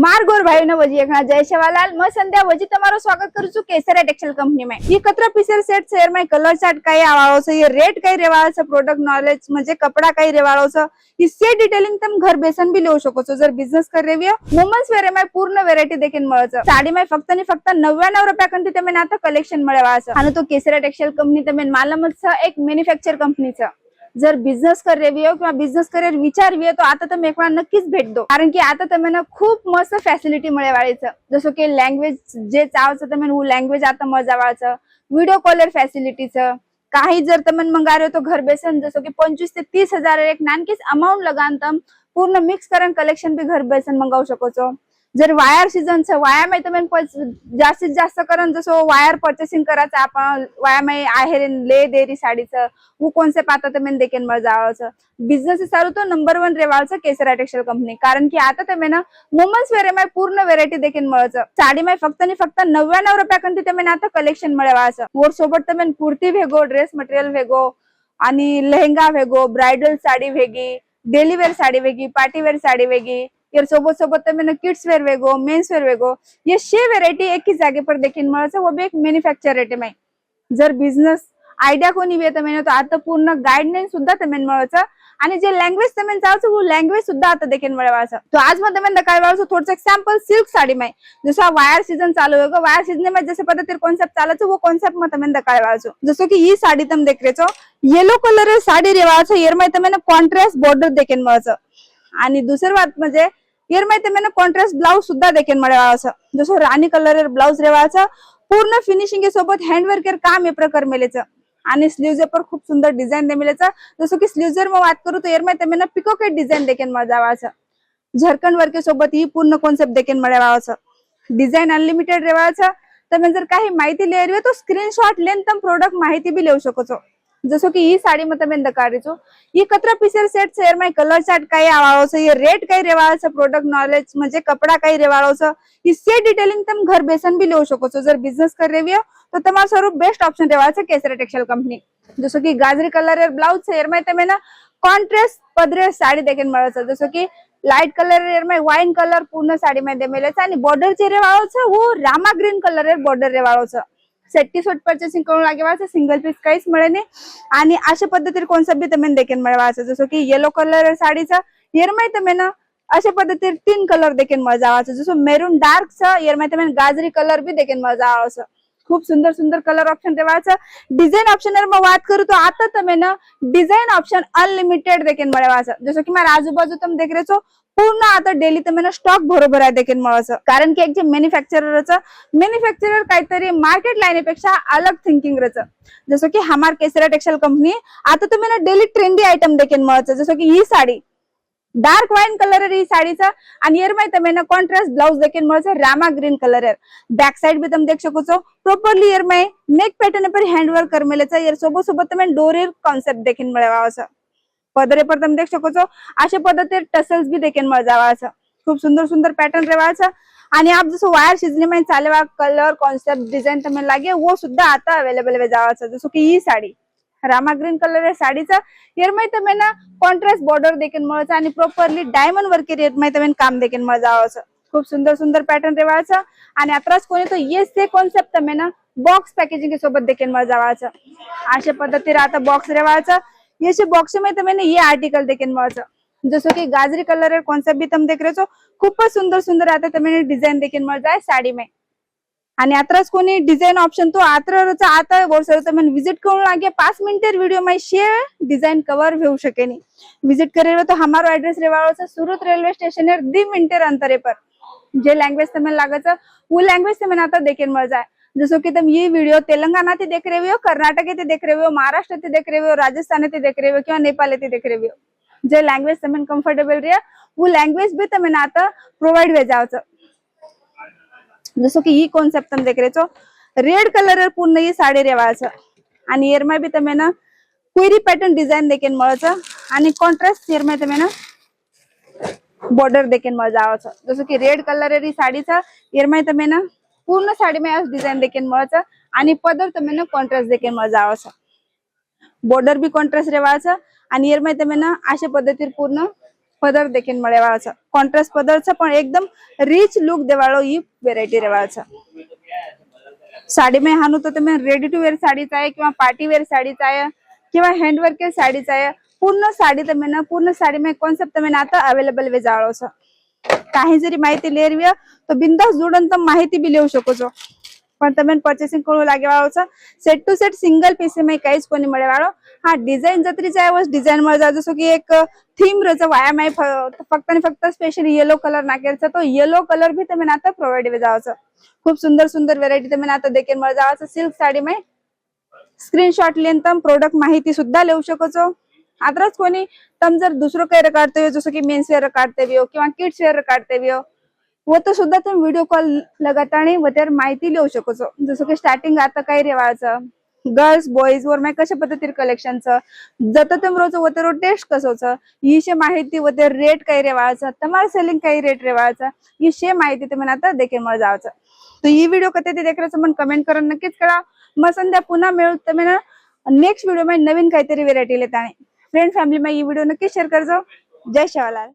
માર્ગ ઓર ભાઈનો વજી એકના જય સેવાલાલ मैं संध्या वजी તમારું સ્વાગત કરું છું કેસરિયા ટેક્સટાઇલ કંપનીમાં। ये कतरा पीसर सेट शेयर में कलर चार्ट काही आवाळो छे, ये रेट काही रेवाळो छे, प्रोडक्ट नॉलेज म्हणजे कपडा काही रेवाळो छे, इससे डिटेलिंग तुम घर बेसन भी लेऊ શકો છો। जर बिझनेस कर रेवी वुमन्स वेर में पूर्ण वेरायटी देखीन મળે છે। साड़ी में फक्त ने फक्त 99 રૂપિયા કંથી તમે નાતો कलेक्शन મળવા છે। અને તો केसरिया टेक्सटाइल कंपनी તમે मालूम જ છે एक मैन्युफॅक्चर कंपनी છે। जर बिझनेस कर रेवी हो किंवा बिझनेस करियर विचारवी तो आता તમે એકવાર નક્कीच भेट दो, कारण की आता તમને खूप मस्त फॅसिलिटी મળેવાળી છે। जसं की लँग्वेज जे चाहो છો તમે હું लँग्वेज आता મળવાળ છે, व्हिडिओ कॉलर फॅसिलिटी છે। काही जर તમે મંગાવ્યો तो घर बेसन जसं की 25 ते 30 हजार एक नानकीच अमाउंट लगान तम पूर्ण मिक्स करून कलेक्शन भी घर बेसन मंगावू શકો છો। जर वायर सीजन છે वाया में તમે जास्तीत जास्त करून जसं वायर पर्चेसिंग करायचं आपण वाया में आहेर ले देरी साडीचं वो कॉन्सेप्ट आता તમે देखीन મળ જાવ છે। बिझनेस सारू तो नंबर 1 रेवाळ છે केसरिया टेक्सटाइल कंपनी, कारण की आता તમે ना वुमन्स वेर में पूर्ण वेरायटी देखीन મળે છે। साडी में फक्त ने फक्त 99 રૂપિયા કંથી તમે નાતો कलेक्शन મળવા છે। ઓર सोबत તમે कुर्ती भेगो, ड्रेस मटेरियल भेगो आणि लेहंगा भेगो, ब्राइडल साडी भेगी, डेली वेयर साडी वेगी, पार्टी वेयर साडी वेगी, यार सोबत सोबत तुम्हें किड्स वेयर वेगो, मेन्स वेयर वेगो, ये 6 वेरायटी एक ही जगह पर देखीन મળે છે, वो भी एक मैन्युफॅक्चर रेट में। जर बिझनेस आयडिया कोणी वे तमेने तो आता पूर्ण गाइडलाइन सुद्धा तमेने મળે છે, आणि जे लँग्वेज तमेने चाहो છો वो लँग्वेज सुद्धा आता देखीन મળવા છે। तो आज मैं तमेने देखाडवाळो છું थोडं एग्जांपल सिल्क साड़ी में। जसं वायर सीजन चालू होगा, वायर सीजन में जैसे पद्धतीर कॉन्सेप्ट चालू છે वो कॉन्सेप्ट में तमेने देखाडवाळो છું। जसं की ही साडी તમે देख रहे છો, येलो कलर साडी रेवाळ છે, यर में तमेने कॉन्ट्रास्ट बॉर्डर देखीन મળે છે। आणि दुसरी बात म्हणजे यर में तमेने कॉन्ट्रास्ट ब्लाउज सुद्धा देखीन મળવા છે। जसं रानी कलर ब्लाउज रेवाळ છે, पूर्ण फिनिशिंग के सोबत हैंडवर्क काम ये प्रकार मिले છે। आणि स्लीव्स पर खूप सुंदर डिझाइन दे मिले છે। जसं की स्लीव्स में बात करू तो यर में तमेने पिकोकेट डिझाइन देखीन મળ જાવા છે। झरकन वर्क के सोबत ही पूर्ण कॉन्सेप्ट देखीन મળવા છે। डिझाइन अनलिमिटेड रेवाळ છે। તમે जर काही माहिती લેવી હોય तो स्क्रीनशॉट लेन तम प्रोडक्ट माहिती भी लेऊ શકો છો। जसं की ही साडी में तमेने देखाडी छो, ये कतरा पीसर सेट शेयर में कलर चार्ट काही आवाळो छे, ये रेट काही रेवाळ છે, प्रोडक्ट नॉलेज म्हणजे कपडा काही रेवाळो છે, इससे डिटेलिंग तुम घर बेसन भी लेऊ શકો છો। जर बिझनेस कर रेवी हो तो તમારું સારું બેસ્ટ ઓપ્શન રેવાળ છે केसरिया टेक्सटाइल कंपनी। जसं की गाजरी कलर ब्लाउज છે, यर में तमेने कॉन्ट्रास्ट पदरे साडी देखीन મળે છે। जसं की लाइट कलर यर में वाइन कलर पूर्ण साडी में दे मिले છે, आणि बॉर्डर जे रेवाळो છે वो रामा ग्रीन कलर बॉर्डर रेवाळो છે। सेट्टी सोट पर्चेसिंग करून लागेवा છે, सिंगल पीस काहीच મળે નહીં, आणि अशा पद्धतीर कॉन्सेप्ट भी तमेने देखीन મળવા છે। जसं की येलो कलर साडीचा यर में तमेने अशा पद्धतीर 3 कलर देखीन મળ જાવા છે। जसं मेरून डार्क છે, यर में तमेने गाजरी कलर भी देखीन મળ જાવા છે। खूप सुंदर सुंदर कलर ऑप्शन रेवाळ છે। डिझाइन ऑप्शन में बात करूं तो आता तमेने डिझाइन ऑप्शन अनलिमिटेड देखीन મળવા છે। जसं की मारा आजूबाजू तुम देख रहे છો पूर्ण आता डेली तमेने स्टॉक बरोबर आहे देखीन મળે છે, कारण की एक जे मैन्युफॅक्चरर काहीतरी मार्केट लाईनपेक्षा अलग थिंकिंग रहते। जसं की हमार केसरिया टेक्सटाइल कंपनी आता तमेने डेली ट्रेंडी आइटम देखीन મળે છે। जसं की ही साडी डार्क वाइन कलर ही साडीचा, आणि यर में तमेने कॉन्ट्रास्ट ब्लाउज देखीन મળે છે, Rama green colour. Back side भी तुम देख શકો છો प्रॉपरली यर में नेक पैटर्न पर हैंडवर्क कर मिले છે, यर सोबत सोबत तमेने डोरी कॉन्सेप्ट देखीन મળવા છે। पदरे पर तुम देख શકો છો अशा पद्धतीर टसल्स भी देखीन મળ જાવા છે। खूप सुंदर सुंदर पैटर्न रेवाळ છે, आणि आप जसं वायर सीजन में चालेवा कलर कॉन्सेप्ट डिझाइन तमेने लागे वो सुद्धा आता अवेलेबल वे जावा છે। जसं की ही साडी रामा ग्रीन कलर साडीचा यर में तमेने कॉन्ट्रास्ट बॉर्डर देखीन મળે છે, आणि प्रॉपरली डायमंड वर्क यर में तमेने काम देखीन મળ જાવા છે। खूप सुंदर सुंदर पैटर्न रेवाळ છે, आणि अत्रास कोणी तो ये से कॉन्सेप्ट तमेने बॉक्स पैकेजिंग के सोबत देखीन મળ જાવા છે। अशा पद्धतीर आता बॉक्स रेवाळ છે, ये से बॉक्स में तमेने ये आर्टिकल देखीन મળે છે। जसं की गाजरी कलर कॉन्सेप्ट भी तुम देख रहे हो, खूपच सुंदर सुंदर आता तमेने डिझाइन देखीन मळ जाय साडी में। आणि आत्रास कोणी डिझाइन ऑप्शन तो आत्राचा आता वर्षर तमेने विजिट करून लागे 5 मिनिटेर वीडियो में शे डिझाइन कवर होऊ शकेनी। विजिट करेवे तो हमारो एड्रेस रेवाळो છે सूरत रेलवे स्टेशन 2 मिनिटेर अंतरे पर। जे लैंग्वेज तमेने लागे છે वो लैंग्वेज तमेने आता देखीन मळ जाय। जसं की तुम ये वीडियो तेलंगाना थी देख रहे हो, कर्नाटक थी देख रहे हो, महाराष्ट्र थी देख रहे हो, राजस्थान थी देख रहे हो, किंवा नेपाल थी देख रहे हो, जे लैंग्वेज तमेने कम्फर्टेबल रहे वो लैंग्वेज भी तमेने आता प्रोवाइड वे जाव છે। जसं की ही कॉन्सेप्ट तुम देख रहे हो, रेड कलर पूर्ण ही साडी रेवाळ છે, आणि यर में भी तमेने क्वेरी पैटर्न डिझाइन देखीन મળે છે, आणि कॉन्ट्रास्ट यर में तमेने बॉर्डर देखीन મળ જાવ છે। जसं की रेड कलर ही साडीचा यर में तमेने पूर्ण साड़ी में डिझाइन देखीन મળે છે, आणि पदर तमेने कॉन्ट्रास्ट देखीन મળ જાવ છે। बॉर्डर भी कॉन्ट्रास्ट रेवाळ છે, आणि यर में तमेने अशा पद्धतीर पूर्ण पदर देखेन मळे वाळा कॉन्ट्रास्ट पदर पण एकदम रिच लुक देवाळो ई वेरायटी रेवाळा साड़ी में हानु तो तुम्हें रेडी टू वेयर साड़ी चाहिए कि पार्टी वेयर साड़ी चाहिए कि हैंडवर्क के साड़ी चाहिए पूर्ण साड़ी तमें ना पूर्ण साड़ी में कॉन्सेप्ट तमें आता अवेलेबल वे जाळो छ काही जरी माहिती लेरवी तो बिंदास जोडन तम माहिती भी लेऊ શકો છો પણ તમે પરચેસિંગ કરવું લાગે વાળો છે set to set single piece में काहीच कोणी મળે વાળો हा डिझाईन जत्री चाहे वो डिझाईन मळे जा जसं की एक थीम रच वाया माय फक्त आणि फक्त स्पेशल येलो कलर नाखेल तो येलो कलर भी तमें आता प्रोवाइड वे जाओ छ खूब सुंदर सुंदर वेरायटी तमें आता देखेन मळे जाओ छ सिल्क साड़ी में स्क्रीनशॉट लेन तम प्रोडक्ट माहिती सुद्धा लेऊ શકો છો आतरच कोणी तम जर दुसरं काही काढते हो जसं की मेन्स वेअर काढते हो किंवा किड्स वेअर काढते हो वो तो सुद्धा तुम व्हिडिओ कॉल लगातानी व त्यावर माहिती लिहू શકો છો जसं की स्टार्टिंग आता काही रेवाळचं गर्ल्स बॉयज वर मैं कशा पद्धतीर कलेक्शनचं जत तुम रोज व तेरो टेस्ट कसोचं ही शे माहिती व ते रेट काही रेवाळचं तमार सेलिंग काही रेट रेवाळचं ही शे माहिती तुम्ही आता देखे मळ जावचं तो ही व्हिडिओ कते ते देखराचं मन कमेंट करून नक्कीच करा मग संध्या पुन्हा मिळू तुम्ही ना नेक्स्ट व्हिडिओ मध्ये नवीन काहीतरी व्हेरायटी लेताने फ्रेंड फॅमिली में ये वीडियो नक्की शेयर करजो जय शिवलाल।